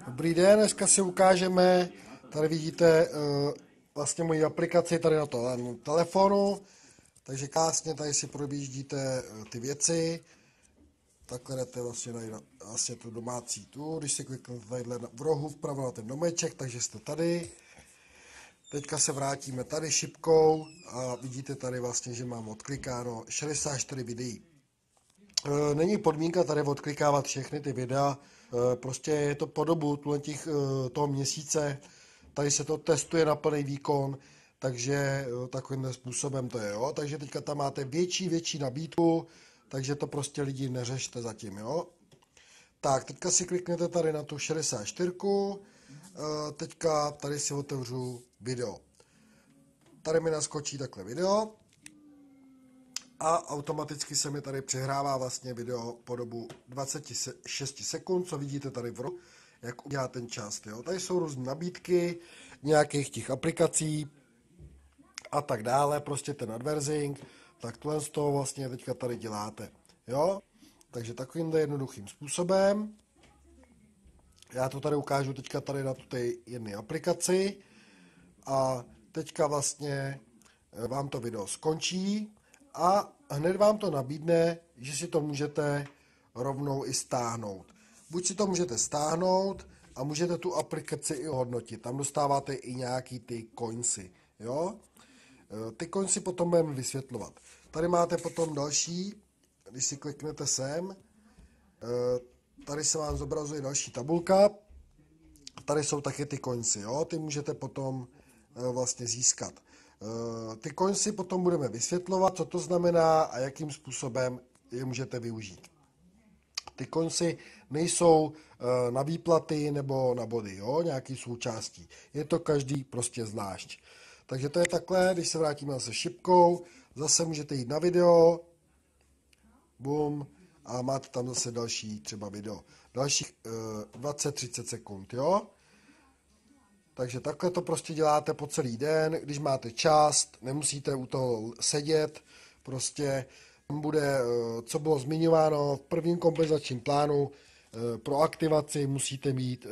Dobrý den, dneska si ukážeme, tady vidíte vlastně moji aplikaci tady na telefonu, takže krásně tady si probíždíte ty věci, takhle jdete vlastně na tu domácí tu, když si kliknete tady v rohu vpravo na ten domeček, takže jste tady. Teďka se vrátíme tady šipkou a vidíte tady vlastně, že mám odklikáno 64 videí. Není podmínka tady odklikávat všechny ty videa, prostě je to po dobu toho měsíce, tady se to testuje na plný výkon, takže takovým způsobem to je, jo. Takže teďka tam máte větší nabídku, takže to prostě lidi neřešte zatím, jo. Tak, teďka si kliknete tady na tu 64, teďka tady si otevřu video. Tady mi naskočí takhle video a automaticky se mi tady přehrává vlastně video po dobu 26 sekund, co vidíte tady v rohu, jak udělá ten čas. Jo. Tady jsou různé nabídky nějakých těch aplikací a tak dále, prostě ten advertising, tak tohle z toho vlastně teďka tady děláte. Jo. Takže takovýmhle jednoduchým způsobem. Já to tady ukážu teďka tady na té jedné aplikaci a teďka vlastně vám to video skončí a hned vám to nabídne, že si to můžete rovnou i stáhnout. Buď si to můžete stáhnout a můžete tu aplikaci i hodnotit. Tam dostáváte i nějaký ty coinsy. Jo? Ty coinsy potom budeme vysvětlovat. Tady máte potom další, když si kliknete sem, tady se vám zobrazuje další tabulka. Tady jsou taky ty coinsy, jo? Ty můžete potom vlastně získat. Ty coinsy potom budeme vysvětlovat, co to znamená a jakým způsobem je můžete využít. Ty coinsy nejsou na výplaty nebo na body, jo? Nějaký součástí. Je to každý prostě zvlášť. Takže to je takhle, když se vrátíme zase šipkou, zase můžete jít na video, bum, a máte tam zase další třeba video. Dalších 20-30 sekund, jo? Takže takhle to prostě děláte po celý den, když máte čas, nemusíte u toho sedět, prostě tam bude, co bylo zmiňováno v prvním kompenzačním plánu, pro aktivaci musíte mít